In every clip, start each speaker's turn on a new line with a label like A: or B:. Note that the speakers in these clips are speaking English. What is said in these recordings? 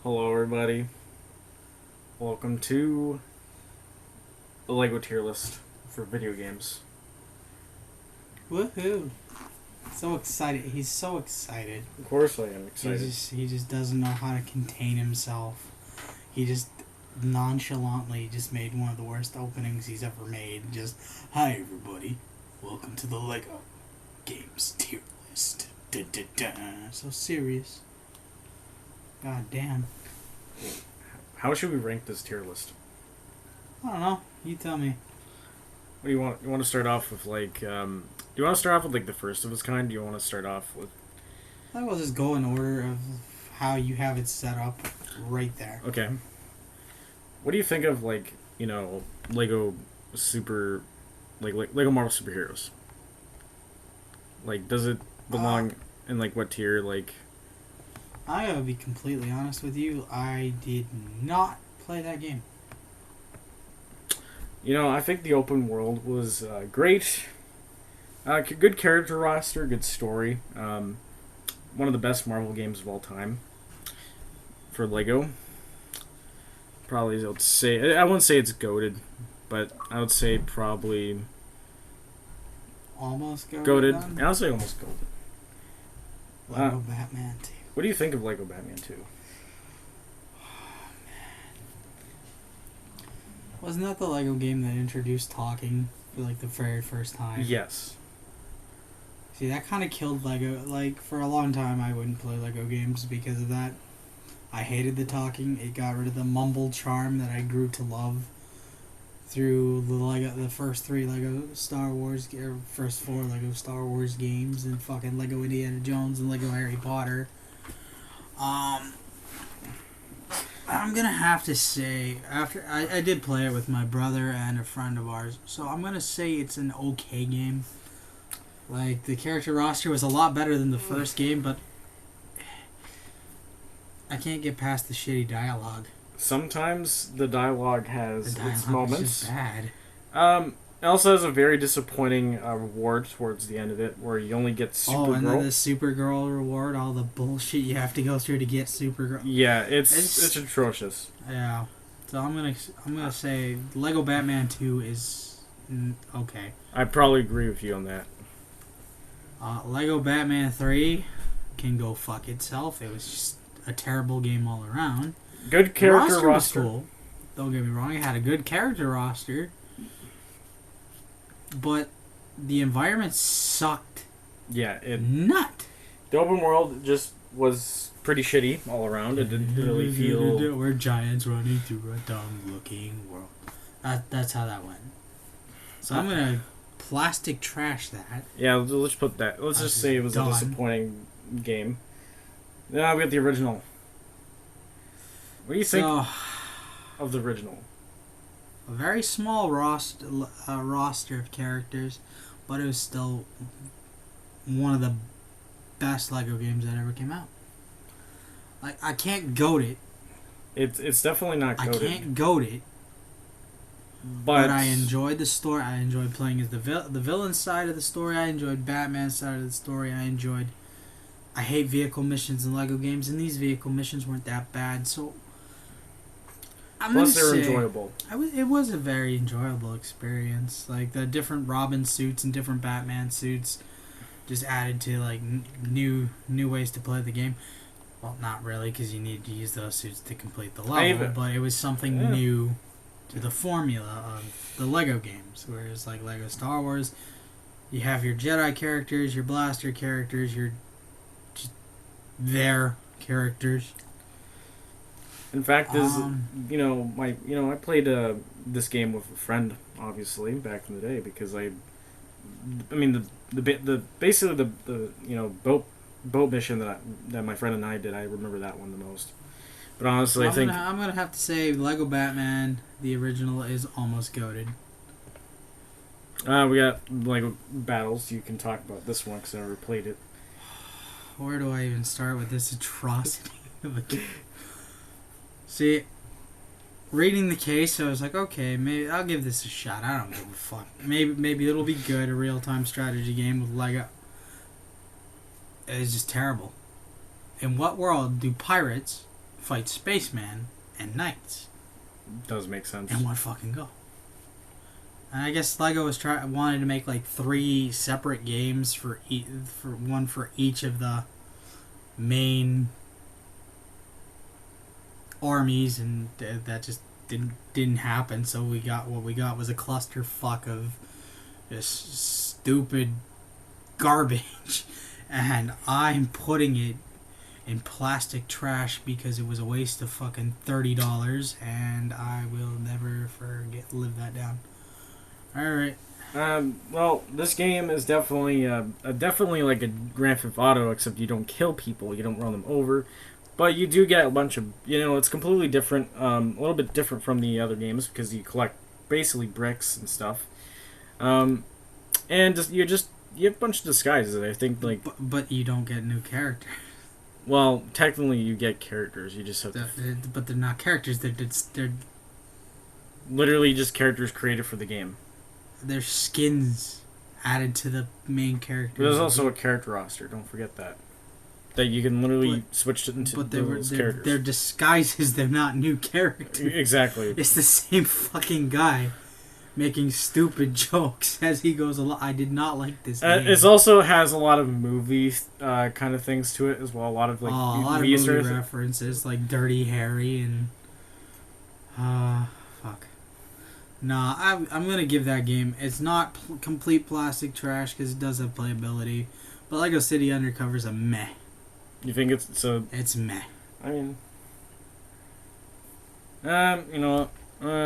A: Hello, everybody. Welcome to the Lego tier list for video games.
B: Woohoo! So excited. He's so excited.
A: Of course, I am
B: He
A: excited.
B: just doesn't know how to contain himself. He just nonchalantly just made one of the worst openings he's ever made. Just, hi everybody, welcome to the Lego Games tier list. Da, da, da. So serious. God damn.
A: How should we rank this tier list?
B: I don't know. You tell me.
A: What do you want? You want to start off with do you want to start off with like the first of its kind? Do you want to start off with?
B: I will just go in order of how you have it set up right there.
A: Okay. What do you think of Lego super, Lego Marvel superheroes? Like, does it belong in what tier?
B: I gotta be completely honest with you. I did not play that game.
A: I think the open world was great. Good character roster, good story. One of the best Marvel games of all time for Lego. Probably, I would say, I wouldn't say it's goated, but I would say probably
B: Almost
A: goated. I'll say almost goated.
B: Lego Batman 2.
A: What do you think of Lego Batman 2?
B: Wasn't that the Lego game that introduced talking for the very first time?
A: Yes.
B: See, that kind of killed Lego. For a long time, I wouldn't play Lego games because of that. I hated the talking. It got rid of the mumble charm that I grew to love through the first three Lego Star Wars, or first four Lego Star Wars games, and fucking Lego Indiana Jones and Lego Harry Potter. I'm gonna have to say, after I did play it with my brother and a friend of ours, so I'm gonna say it's an okay game. The character roster was a lot better than the first game, but I can't get past the shitty dialogue.
A: Sometimes the dialogue has its moments.
B: Is just bad.
A: It also has a very disappointing reward towards the end of it, where you only get Supergirl.
B: Oh, and then the Supergirl reward, all the bullshit you have to go through to get Supergirl.
A: Yeah, it's atrocious.
B: Yeah, so I'm gonna say Lego Batman 2 is okay.
A: I probably agree with you on that.
B: Lego Batman 3 can go fuck itself. It was just a terrible game all around.
A: Good character roster.
B: Was cool. Don't get me wrong, it had a good character roster. But the environment sucked.
A: Yeah,
B: Nut.
A: The open world just was pretty shitty all around. It didn't really feel...
B: We're giants running through a dumb-looking world. That's how that went. So I'm going to plastic trash that.
A: Yeah, let's put that. Let's just say it was a disappointing game. Now we got the original. What do you think of the original?
B: A very small roster of characters, but it was still one of the best Lego games that ever came out. I can't goat it.
A: It's definitely not goated.
B: I can't goat it. But I enjoyed the story. I enjoyed playing as the villain side of the story. I enjoyed Batman's side of the story. I hate vehicle missions in Lego games, and these vehicle missions weren't that bad. So
A: plus, they're enjoyable.
B: It was a very enjoyable experience. The different Robin suits and different Batman suits just added to new ways to play the game. Well, not really, because you need to use those suits to complete the level. But it was something new to the formula of the Lego games. Whereas Lego Star Wars, you have your Jedi characters, your blaster characters, your just their characters.
A: In fact, I played this game with a friend, obviously, back in the day, because basically the boat mission that my friend and I did, I remember that one the most. But honestly,
B: I'm gonna have to say Lego Batman, the original, is almost goated.
A: We got Lego Battles. You can talk about this one because I never played it.
B: Where do I even start with this atrocity of a game? See, reading the case, I was like, okay, maybe I'll give this a shot. I don't give a fuck. Maybe it'll be good. A real-time strategy game with Lego. It's just terrible. In what world do pirates fight spaceman and knights
A: Does make sense.
B: in one fucking go. And I guess Lego was wanted to make like 3 separate games for one for each of the main armies, and that just didn't happen. So what we got was a clusterfuck of just stupid garbage, and I'm putting it in plastic trash because it was a waste of fucking $30, and I will never live that down. All right.
A: Well, this game is definitely like a Grand Theft Auto, except you don't kill people, you don't run them over, but you do get a bunch of, it's completely different, a little bit different from the other games because you collect basically bricks and stuff, and you have a bunch of disguises. I think
B: but you don't get new characters.
A: Well, technically you get characters. You just have
B: but they're not characters. They're
A: literally just characters created for the game.
B: They're skins added to the main character.
A: There's also a character roster. Don't forget that you can literally switch it into those characters.
B: They're disguises. They're not new characters.
A: Exactly.
B: It's the same fucking guy making stupid jokes as he goes along. I did not like this game.
A: It also has a lot of movie kind of things to it as well. A lot of
B: movie references like Dirty Harry and fuck. Nah, I'm gonna give that game. It's not complete plastic trash because it does have playability, but Lego City Undercover's a meh.
A: You think it's so?
B: It's meh.
A: I mean,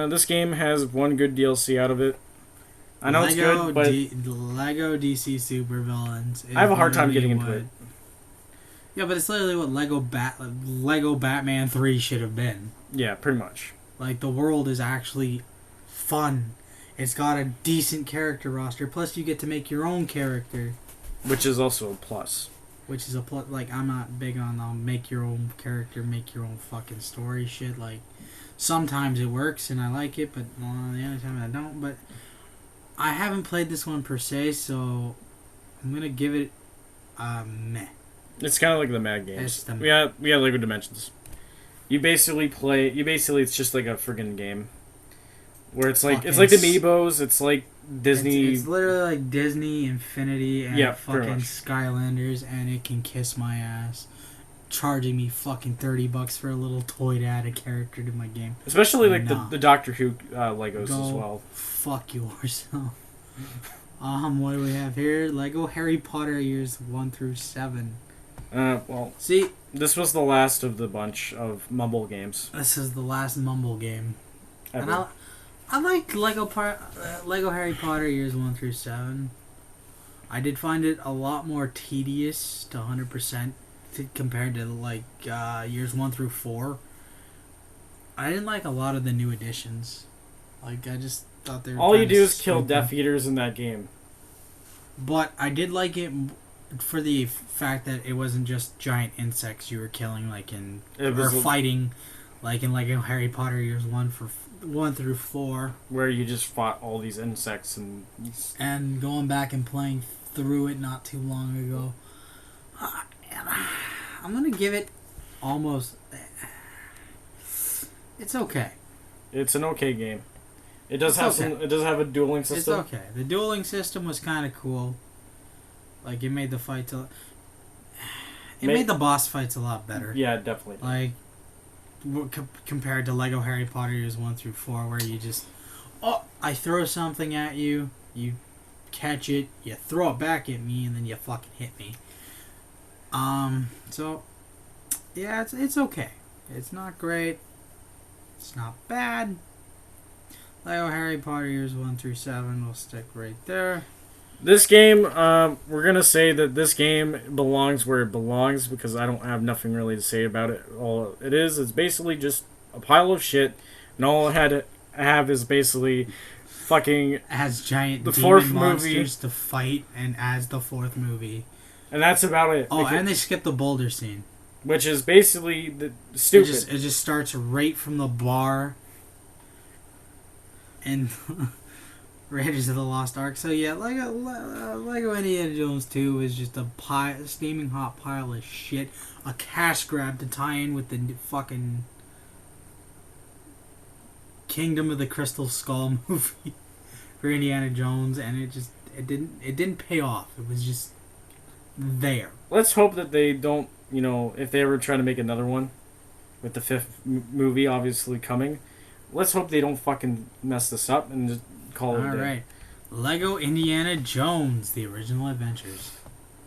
A: this game has one good DLC out of it. I know it's good, but
B: Lego DC Supervillains.
A: I have a hard time getting into it.
B: Yeah, but it's literally what Lego Batman 3 should have been.
A: Yeah, pretty much.
B: Like, the world is actually fun. It's got a decent character roster. Plus, you get to make your own character,
A: which is also a plus.
B: Which is a plus. Like, I'm not big on make your own character, make your own fucking story shit. Like, sometimes it works and I like it, but the other time I don't. But I haven't played this one per se, so I'm gonna give it a meh.
A: It's kind of like the Mad games. We have Lego Dimensions. It's just like a friggin' game. Where it's like the Amiibos, it's like Disney.
B: It's literally like Disney, Infinity, and fucking Skylanders, and it can kiss my ass, charging me fucking $30 for a little toy to add a character to my game.
A: Especially like the Doctor Who Legos as well.
B: Fuck yourself. What do we have here? Lego Harry Potter years 1 through 7.
A: Well,
B: see,
A: this was the last of the bunch of Mumble games.
B: This is the last Mumble game.
A: Ever.
B: And I like Lego Harry Potter years 1 through 7. I did find it a lot more tedious to 100% compared to like years 1 through 4. I didn't like a lot of the new additions. Like, I just thought they were
A: all you do is
B: stupid.
A: kill Death Eaters in that game.
B: But I did like it for the fact that it wasn't just giant insects you were killing, like fighting, like in Lego Harry Potter years 1 through 4,
A: where you just fought all these insects
B: and going back and playing through it not too long ago. I'm gonna give it almost. It's okay.
A: It's an okay game. It does have a dueling system.
B: It's okay. The dueling system was kind of cool. Like, it made the fights made the boss fights a lot better.
A: Yeah, definitely.
B: Like, compared to Lego Harry Potter years 1 through 4, where you just, I throw something at you, you catch it, you throw it back at me, and then you fucking hit me. So, yeah, it's okay. It's not great. It's not bad. Lego Harry Potter years 1 through 7 will stick right there.
A: This game, we're gonna say that this game belongs where it belongs because I don't have nothing really to say about it. All it is basically just a pile of shit, and all I had to have is basically fucking
B: as giant
A: the
B: demon
A: fourth
B: monsters
A: movie
B: to fight, and as the 4th movie,
A: and that's about it.
B: Oh, and they skipped the boulder scene,
A: which is basically stupid.
B: It just starts right from the bar, and Raiders of the Lost Ark. So yeah, Lego Indiana Jones 2 is just a steaming hot pile of shit. A cash grab to tie in with the fucking Kingdom of the Crystal Skull movie for Indiana Jones, and it didn't pay off. It was just there.
A: Let's hope that they don't, if they ever try to make another one with the fifth movie obviously coming, let's hope they don't fucking mess this up and just call it a day.
B: Alright. Lego Indiana Jones, The Original Adventures,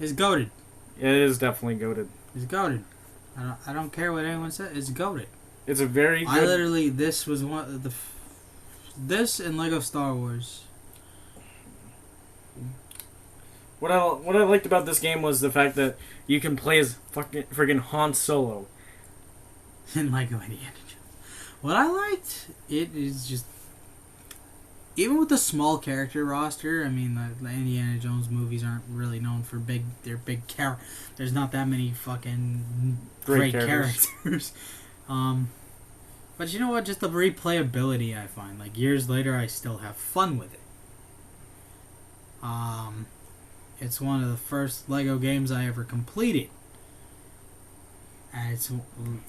B: is goated.
A: It is definitely goated.
B: It's goated. I don't care what anyone says. It's goated.
A: It's a very good...
B: I literally, this was one of the... This and Lego Star Wars.
A: What I liked about this game was the fact that you can play as friggin' Han Solo.
B: In Lego Indiana Jones. What I liked, it is just... Even with the small character roster, I mean, the Indiana Jones movies aren't really known for big characters. There's not that many fucking great characters. But you know what? Just the replayability I find. Like, years later, I still have fun with it. It's one of the first Lego games I ever completed. And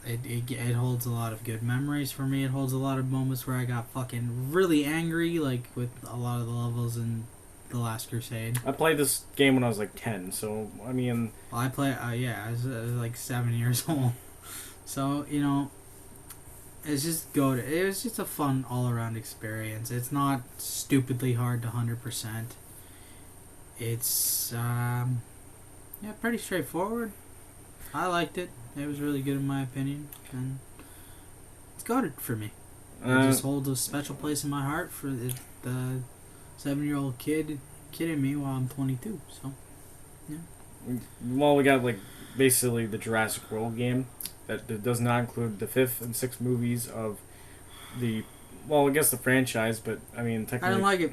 B: it holds a lot of good memories for me. It holds a lot of moments where I got fucking really angry, like with a lot of the levels in The Last Crusade.
A: I played this game when I was like 10, so I mean...
B: Well, I was like 7 years old. So, it's just good. It was just a fun all-around experience. It's not stupidly hard to 100%. It's, pretty straightforward. I liked it. It was really good in my opinion, and it's goated for me. It just holds a special place in my heart for the 7-year-old kid in me while I'm 22. So, yeah.
A: Well, we got like basically the Jurassic World game that does not include the 5th and 6th movies of the, well, I guess the franchise, but I mean technically.
B: I didn't like it.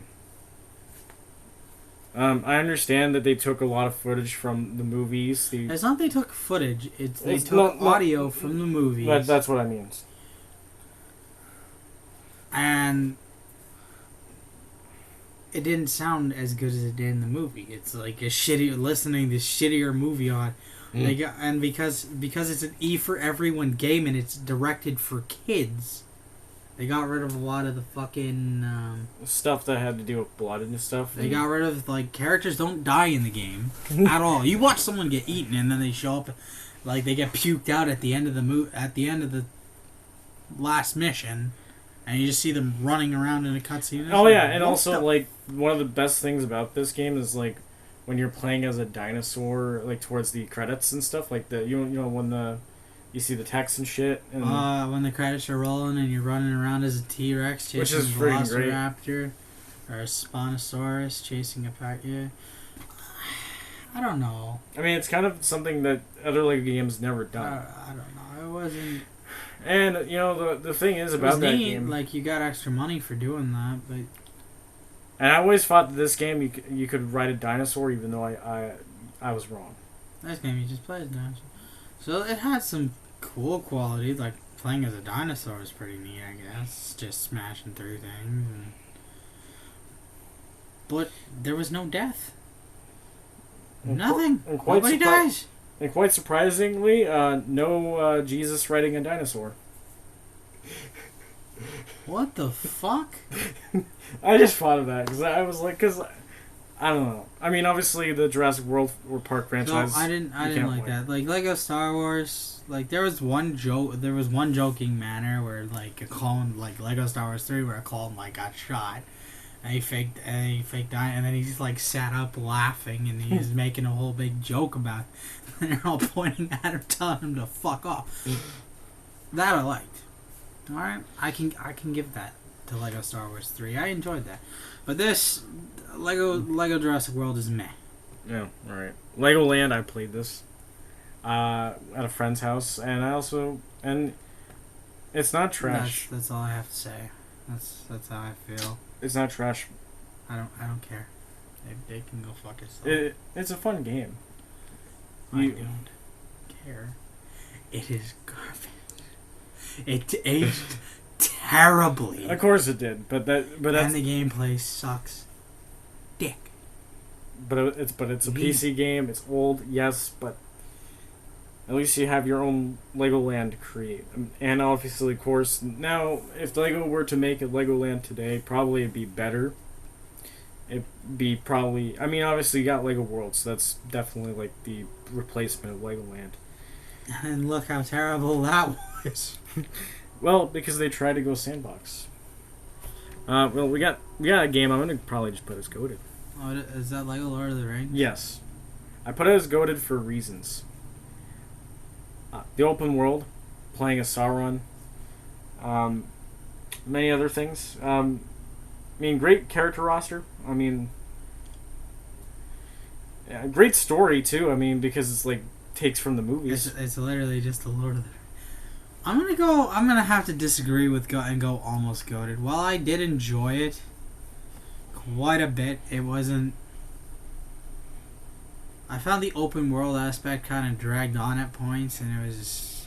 A: I understand that they took a lot of footage from the movies.
B: It's not they took footage. They took audio from the movies.
A: That's what I mean.
B: And it didn't sound as good as it did in the movie. It's like listening to shittier movie on. And because it's an E for everyone game and it's directed for kids, they got rid of a lot of the fucking
A: stuff that had to do with blood and stuff.
B: They got rid of characters don't die in the game at all. You watch someone get eaten and then they show up, like they get puked out at the end of the last mission, and you just see them running around in a cutscene.
A: Oh yeah, and also like one of the best things about this game is like when you're playing as a dinosaur, like towards the credits and stuff, like when you see the text and shit. And
B: when the credits are rolling and you're running around as a T-Rex chasing a Velociraptor or a Spinosaurus chasing a pack. Yeah. I don't know.
A: I mean, it's kind of something that other Lego games never done.
B: I don't know. It wasn't.
A: And the thing is about that game,
B: like you got extra money for doing that, but.
A: And I always thought that this game you could ride a dinosaur, even though I was wrong.
B: This game you just play as a dinosaur. So it had some cool qualities, like playing as a dinosaur is pretty neat, I guess. Just smashing through things. But there was no death. Nothing. Nobody dies.
A: And quite surprisingly, no Jesus riding a dinosaur.
B: What the fuck?
A: I just thought of that because I was like, I don't know. I mean, obviously the Jurassic World or Park franchise.
B: No, I didn't like that. Like Lego Star Wars, like there was one joking manner where like Lego Star Wars 3 where a clone got shot, and he faked dying, and then he just sat up laughing and he was making a whole big joke about it. And they're all pointing at him, telling him to fuck off. That I liked. All right, I can give that to Lego Star Wars 3. I enjoyed that, but this Lego Jurassic World is meh.
A: Yeah, right. Legoland, I played this at a friend's house, and it's not trash.
B: That's all I have to say. That's how I feel.
A: It's not trash.
B: I don't care. They can go fuck yourself.
A: It's a fun game.
B: I don't care. It is garbage. It aged terribly.
A: Of course it did, but
B: and the gameplay sucks
A: But it's a PC game. It's old, yes, but at least you have your own Legoland to create. And obviously, of course, now if Lego were to make a Legoland today, probably it'd be better. It'd be probably. I mean, obviously you got Lego World, so that's definitely like the replacement of Legoland.
B: And look how terrible that was.
A: Well, because they tried to go sandbox. Well, we got a game. I'm gonna probably just put as goated.
B: Oh, is that Lego Lord of the Rings?
A: Yes, I put it as goated for reasons. The open world, playing as Sauron, many other things. I mean, great character roster. I mean, yeah, great story too. I mean, because it's like takes from the movies.
B: It's literally just the Lord of the. I'm gonna have to disagree with and go almost goated. While I did enjoy it quite a bit, it wasn't. I found the open world aspect kind of dragged on at points, and it was just,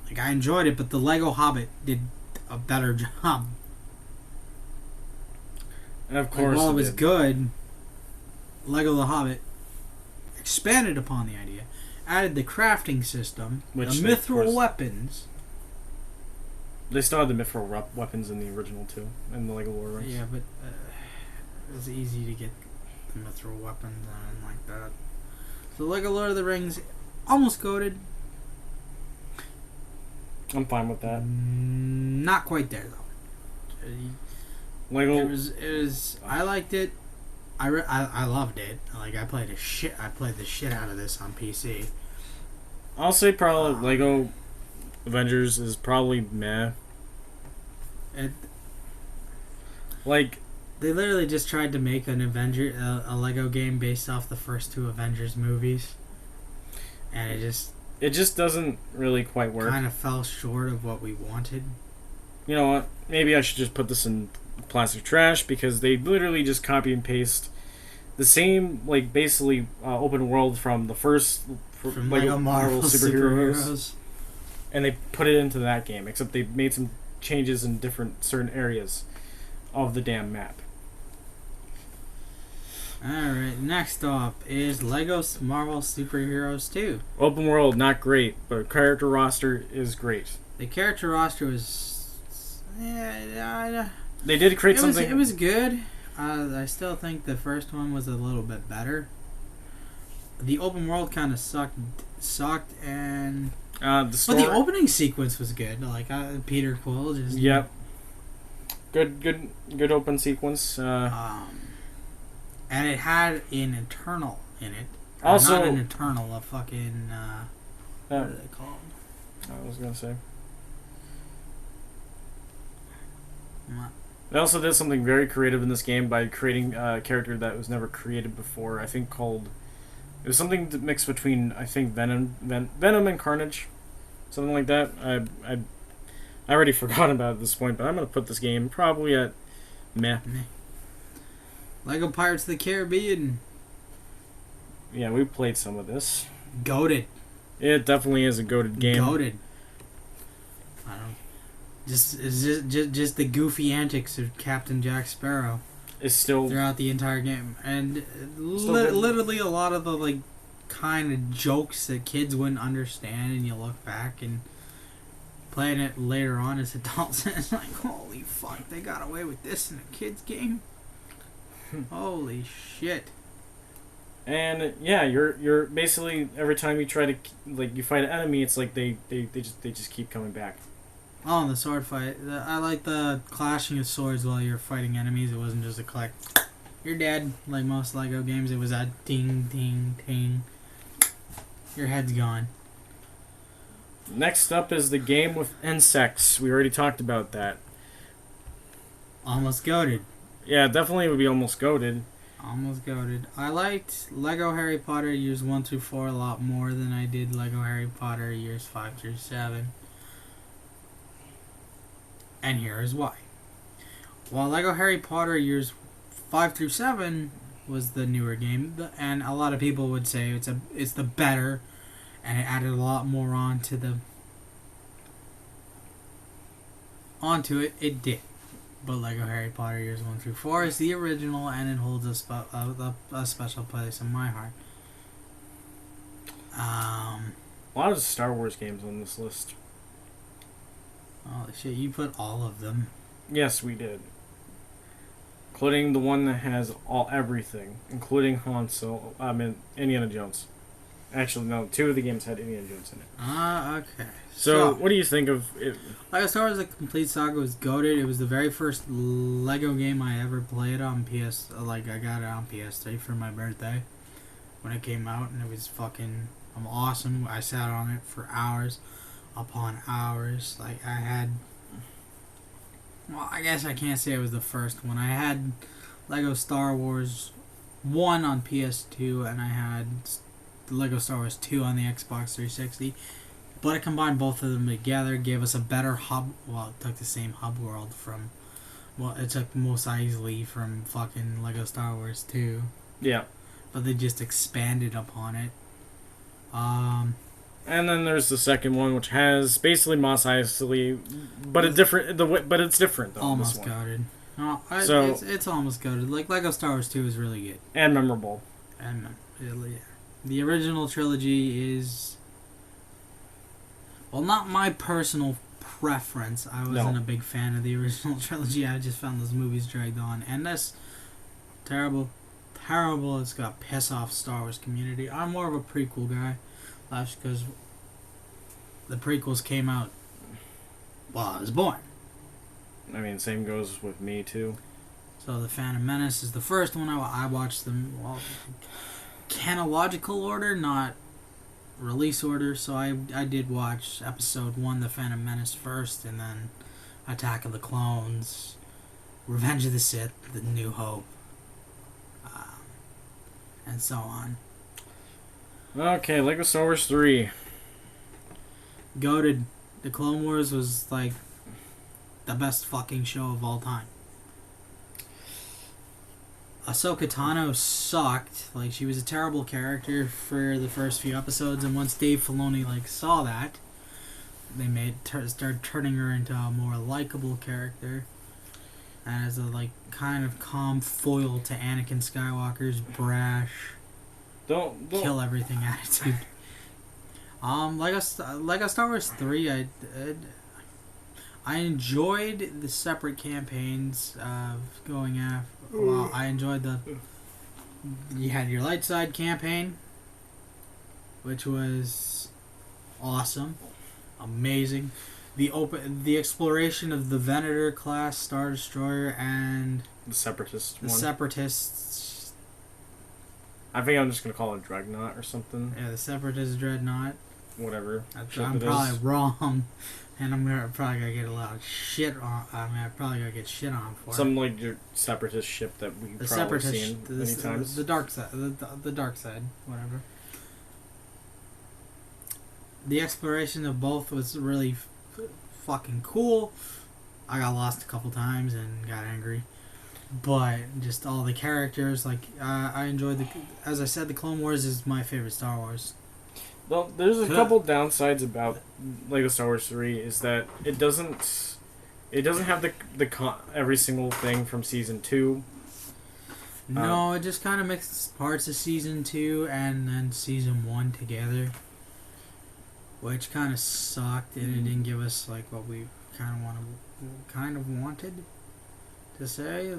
B: like, I enjoyed it, but the Lego Hobbit did a better job.
A: And of course,
B: while it was good, Lego the Hobbit expanded upon the idea, added the crafting system, the mithril weapons.
A: They still had the mithril weapons in the original too, in the Lego Lore Rings.
B: Yeah, but it was easy to get the mithril weapons and like that. So Lego Lord of the Rings, almost goated.
A: I'm fine with that.
B: Not quite there though.
A: Lego.
B: It was. I liked it. I loved it. Like I played the shit out of this on PC.
A: I'll say probably Lego Avengers is probably meh. Like
B: they literally just tried to make an a Lego game based off the first two Avengers movies, and it just
A: doesn't really quite work.
B: Kind of fell short of what we wanted.
A: You know what? Maybe I should just put this in plastic trash because they literally just copy and paste the same, like basically open world from the first
B: from Lego Marvel superheroes,
A: and they put it into that game. Except they made some changes in certain areas of the damn map.
B: Alright, next up is Lego Marvel Superheroes 2.
A: Open world, not great, but character roster is great.
B: The character roster was... Yeah,
A: they did create something...
B: It was good. I still think the first one was a little bit better. The open world kind of sucked, and...
A: But
B: the opening sequence was good. Like, Peter Quill just...
A: Yep. Good open sequence.
B: And it had an Eternal in it.
A: Also,
B: not an Eternal, a fucking... what are they called?
A: I was going to say.
B: What?
A: They also did something very creative in this game by creating a character that was never created before. I think called... It was something mixed between, I think, Venom and Carnage. Something like that. I already forgot about it at this point, but I'm going to put this game probably at meh.
B: Lego Pirates of the Caribbean.
A: Yeah, we played some of this.
B: Goated.
A: It definitely is a goated game.
B: Goated. I don't... Just the goofy antics of Captain Jack Sparrow.
A: Is still...
B: throughout the entire game. And literally a lot of the, like, kind of jokes that kids wouldn't understand, and you look back and playing it later on as adults, and it's like, holy fuck, they got away with this in a kid's game? Holy shit.
A: And yeah, you're basically every time you try to you fight an enemy, it's like they just keep coming back.
B: Oh, and the sword fight. I like the clashing of swords while you're fighting enemies. It wasn't just a click. You're dead. Like most Lego games, it was a ding, ding, ding. Your head's gone.
A: Next up is the game with insects. We already talked about that.
B: Almost goated.
A: Yeah, definitely would be almost goated.
B: Almost goated. I liked Lego Harry Potter years 1 through 4 a lot more than I did Lego Harry Potter years 5 through 7. And here is why. While Lego Harry Potter years 5 through 7 was the newer game, and a lot of people would say it's the better, and it added a lot more onto it. It did. But Lego Harry Potter Years 1 through 4 is the original, and it holds a special place in my heart.
A: A lot of Star Wars games on this list.
B: Holy shit, you put all of them.
A: Yes, we did. Including the one that has everything, including Indiana Jones. Actually, no, 2 of the games had Indiana Jones in it.
B: Okay.
A: So, what do you think of it?
B: Lego Star Wars: The Complete Saga was goated. It was the very first Lego game I ever played on PS. I got it on PS3 for my birthday when it came out, and it was fucking awesome. I sat on it for hours upon hours. Like, I had... Well, I guess I can't say it was the first one. I had Lego Star Wars 1 on PS2, and I had Lego Star Wars 2 on the Xbox 360. But it combined both of them together, gave us a better hub. Well, it took the same hub world from... Well, it took Mos Eisley from fucking Lego Star Wars 2.
A: Yeah.
B: But they just expanded upon it.
A: And then there's the second one, which has basically Mos Eisley, but it's different though.
B: Almost goated. It's almost goated. Like, Lego Star Wars 2 is really good.
A: And memorable.
B: The original trilogy is... Well, not my personal preference. I wasn't a big fan of the original trilogy. I just found those movies dragged on. And that's terrible. It's got piss off Star Wars community. I'm more of a prequel guy. That's because the prequels came out while I was born.
A: I mean, same goes with me, too.
B: So The Phantom Menace is the first one. I watched them, chronological order, not release order. So I did watch Episode 1, The Phantom Menace, first, and then Attack of the Clones, Revenge of the Sith, The New Hope, and so on.
A: Okay, Lego Star Wars 3.
B: Goated. The Clone Wars was, like, the best fucking show of all time. Ahsoka Tano sucked. Like, she was a terrible character for the first few episodes, and once Dave Filoni, saw that, they started turning her into a more likable character. And as a, kind of calm foil to Anakin Skywalker's brash...
A: Don't
B: kill everything attitude. Lego Star Wars 3, I enjoyed the separate campaigns of going after. Well, I enjoyed you had your light side campaign, which was awesome, amazing. The exploration of the Venator class Star Destroyer and
A: the Separatists.
B: Separatists.
A: I think I'm just gonna call it Dreadnought or something.
B: Yeah, the Separatist Dreadnought.
A: Whatever.
B: I'm probably wrong, and I'm probably gonna get a lot of shit on. I'm probably gonna get shit on for
A: something like your Separatist ship that we've probably seen many times.
B: The dark side, the dark side, whatever. The exploration of both was really fucking cool. I got lost a couple times and got angry. But just all the characters, I enjoyed as I said, the Clone Wars is my favorite Star Wars.
A: Well, there's a couple downsides about Lego Star Wars 3 is that it doesn't have the every single thing from Season 2.
B: No, it just kind of mixes parts of Season 2 and then Season 1 together, which kind of sucked, and it didn't give us what we kind of wanted to say.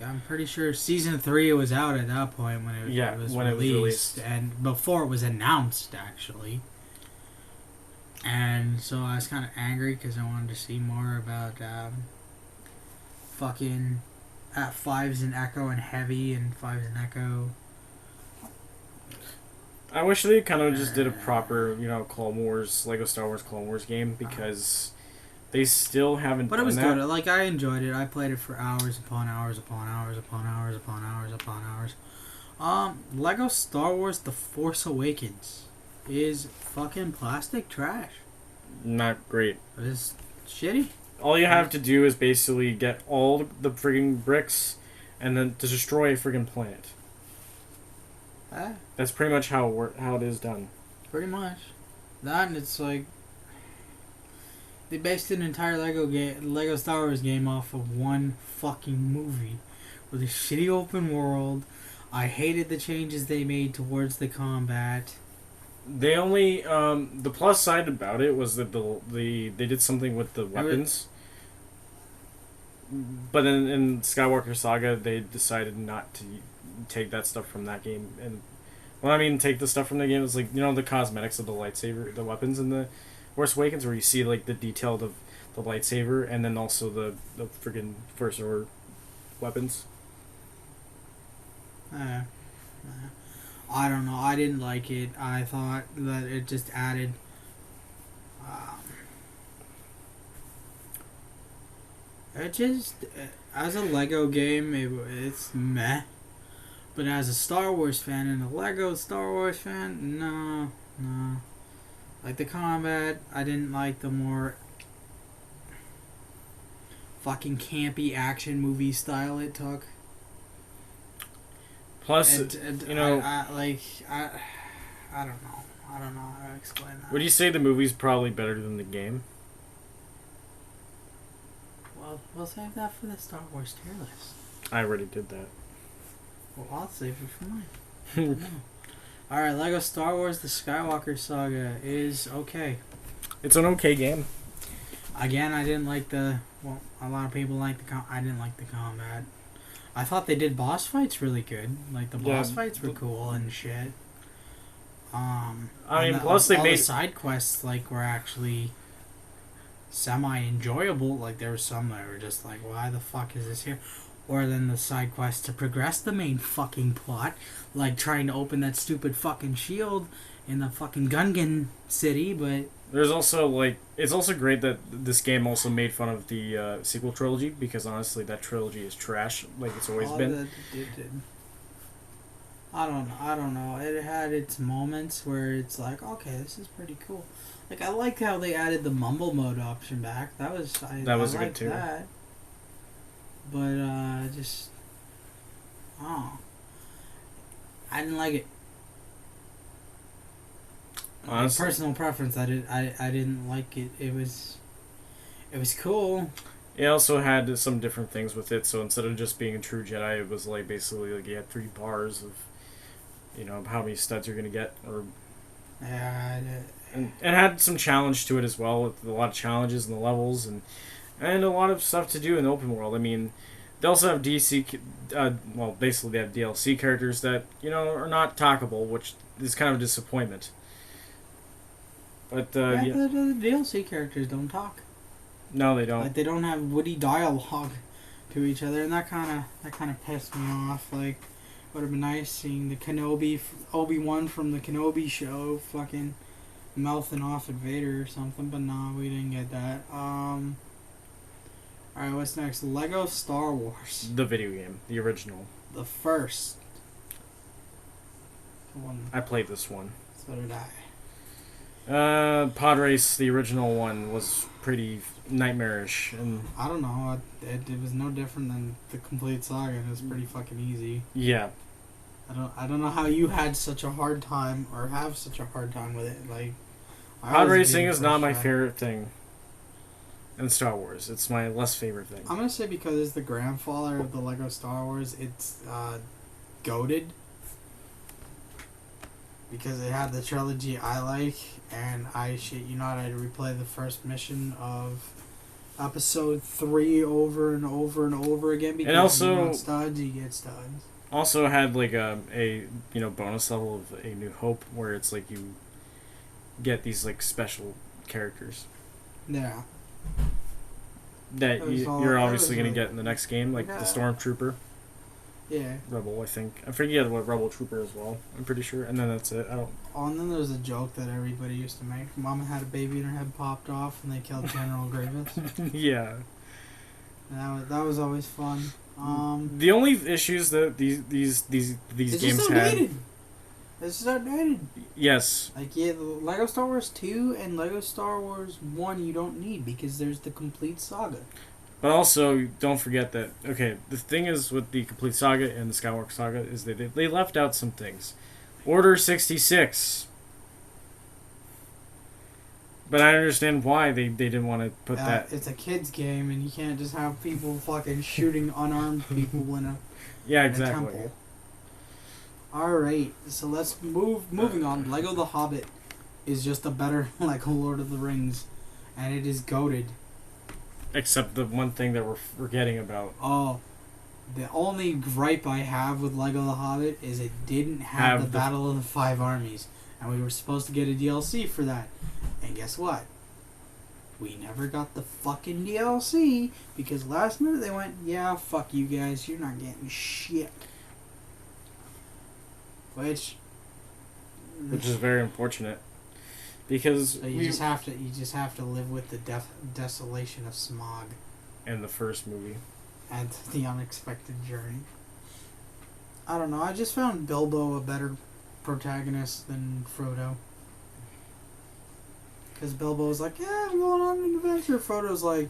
B: I'm pretty sure Season 3 was out at that point when it was released, and before it was announced, actually. And so I was kind of angry because I wanted to see more about fucking Fives and Echo and Heavy and Fives and Echo.
A: I wish they kind of just did a proper, Clone Wars, Lego Star Wars Clone Wars game, because they still haven't done that. But it was
B: good. I enjoyed it. I played it for hours upon hours upon hours upon hours upon hours upon hours. Lego Star Wars The Force Awakens is fucking plastic trash.
A: Not great.
B: It's shitty.
A: All you have to do is basically get all the friggin' bricks and then to destroy a friggin' planet. That's pretty much how it is done.
B: Pretty much. That, and it's They based an entire Lego Star Wars game off of one fucking movie, with a shitty open world. I hated the changes they made towards the combat.
A: They only the plus side about it was that they did something with the weapons. But in Skywalker Saga, they decided not to take that stuff from that game. And when I mean take the stuff from the game, it's like, the cosmetics of the lightsaber, the weapons in the Force Awakens, where you see like the detail of the lightsaber, and then also the freaking First Order weapons.
B: I don't know. I didn't like it. I thought that it just added. It just, as a Lego game, it's meh. But as a Star Wars fan and a Lego Star Wars fan, no. Like the combat, I didn't like the more fucking campy action movie style it took.
A: Plus,
B: I don't know. I don't know how to explain that.
A: Would you say the movie's probably better than the game?
B: Well, we'll save that for the Star Wars tier list.
A: I already did that.
B: Well, I'll save it for mine. Alright, Lego Star Wars The Skywalker Saga is okay.
A: It's an okay game.
B: Again, I didn't like a lot of people like I didn't like the combat. I thought they did boss fights really good. Like, the boss fights were cool and shit.
A: Plus they made
B: the side quests, like, were actually semi-enjoyable. Like, there were some that were just like, why the fuck is this here? Or then the side quests to progress the main fucking plot, like trying to open that stupid fucking shield in the fucking Gungan city, but...
A: There's also, it's also great that this game also made fun of the sequel trilogy, because honestly, that trilogy is trash, like it's always been.
B: I don't know. It had its moments where it's like, okay, this is pretty cool. Like, I like how they added the mumble mode option back. That was good too. That. But, I didn't like it.
A: Honestly,
B: personal preference. I didn't like it. It was cool.
A: It also had some different things with it. So instead of just being a true Jedi, it was like basically like you had 3 bars of, how many studs you're gonna get, or and it had some challenge to it as well, with a lot of challenges in the levels and a lot of stuff to do in the open world. I mean, they also have DC, basically they have DLC characters that are not talkable, which is kind of a disappointment. But
B: the DLC characters don't talk.
A: No, they don't.
B: Like, they don't have witty dialogue to each other, and that kind of pissed me off. Like, would have been nice seeing the Obi-Wan from the Kenobi show fucking mouthing off at Vader or something, but no, we didn't get that. Alright, what's next? Lego Star Wars.
A: The video game, the original.
B: The first one.
A: I played this one.
B: So did I.
A: Pod Race, the original one, was pretty nightmarish, and
B: I don't know. It was no different than the complete saga. It was pretty fucking easy.
A: Yeah.
B: I don't know how you had such a hard time or have such a hard time with it. Like,
A: pod racing is not my favorite thing in Star Wars. It's my less favorite thing.
B: I'm gonna say because it's the grandfather of the Lego Star Wars, it's goated. Because it had the trilogy I like, and I shit you not, I'd replay the first mission of episode 3 over and over and over again, because
A: also,
B: you want studs, you get studs.
A: Also had like a bonus level of A New Hope, where it's like you get these like special characters.
B: Yeah.
A: That you're obviously going to get in the next game, like the Stormtrooper.
B: Yeah.
A: Rebel, I think. I forget what Rebel Trooper as well. I'm pretty sure. And then that's it. I don't...
B: Oh, and then there's a joke that everybody used to make. Mama had a baby and her head popped off, and they killed General Grievous.
A: Yeah.
B: That was always fun.
A: The only issues that these games had...
B: It's just outdated.
A: Yes.
B: Like, yeah, Lego Star Wars 2 and Lego Star Wars 1 you don't need, because there's the complete saga.
A: But also, don't forget that, okay, the thing is with the complete saga and the Skywalker saga is that they left out some things. Order 66. But I understand why they didn't want to put that.
B: It's a kid's game, and you can't just have people fucking shooting unarmed people in a
A: Yeah,
B: in a
A: exactly.
B: temple. Alright, so let's moving on. Lego The Hobbit is just a better Lego Lord of the Rings, and it is goated.
A: Except the one thing that we're forgetting about.
B: Oh, the only gripe I have with Lego The Hobbit is it didn't have the Battle of the Five Armies, and we were supposed to get a DLC for that. And guess what? We never got the fucking DLC because last minute they went, yeah, fuck you guys, you're not getting shit. Which
A: is very unfortunate, because
B: so you just have to live with the desolation of Smog
A: in the first movie
B: and the unexpected journey. I don't know. I just found Bilbo a better protagonist than Frodo. Because Bilbo's like, yeah, I'm going on an adventure. Frodo's like,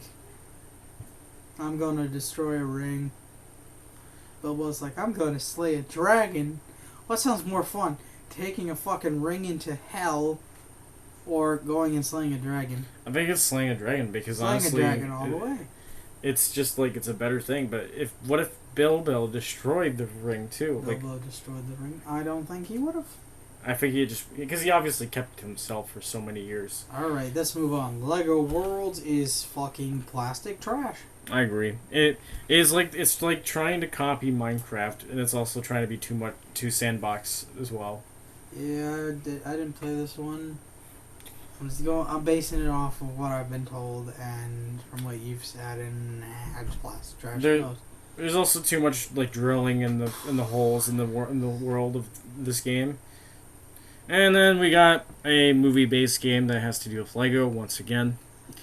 B: I'm going to destroy a ring. Bilbo's like, I'm going to slay a dragon. What sounds more fun? Taking a fucking ring into hell or going and slaying a dragon?
A: I think it's slaying a dragon because honestly,
B: slaying a dragon all the way.
A: It's just like it's a better thing. But what if Bilbo destroyed the ring too?
B: Bilbo destroyed the ring? I don't think he would have.
A: I think because he obviously kept it to himself for so many years.
B: Alright, let's move on. Lego Worlds is fucking plastic trash.
A: I agree. It's like trying to copy Minecraft, and it's also trying to be too sandbox as well.
B: Yeah, I didn't play this one. I'm basing it off of what I've been told and from what you've said, and it's plastic trash.
A: There's also too much like drilling in the holes in the world of this game. And then we got a movie-based game that has to do with Lego once again.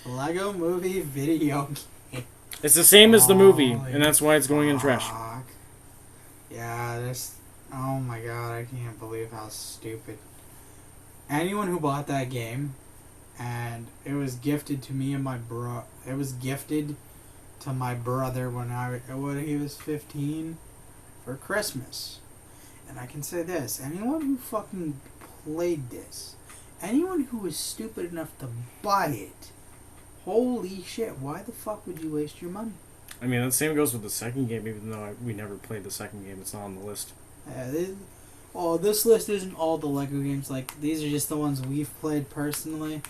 B: Lego movie video game.
A: It's the same as the movie, and that's why it's going in trash.
B: Yeah, oh my god, I can't believe how stupid. Anyone who bought that game, and it was gifted to me and my bro. It was gifted to my brother when he was 15 for Christmas. And I can say this: anyone who fucking played this, anyone who was stupid enough to buy it, holy shit, why the fuck would you waste your money?
A: I mean, the same goes with the second game, even though we never played the second game. It's not on the list.
B: This list isn't all the Lego games. Like, these are just the ones we've played personally.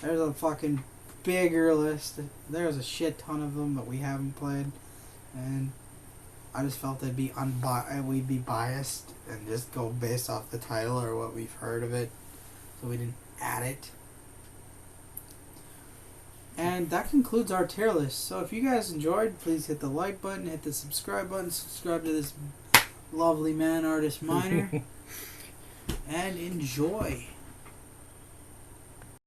B: There's a fucking bigger list. There's a shit ton of them that we haven't played. And I just felt we'd be biased and just go based off the title or what we've heard of it. So we didn't add it. And that concludes our tier list. So if you guys enjoyed, please hit the like button, hit the subscribe button, subscribe to this lovely man, Artist Minor, and enjoy.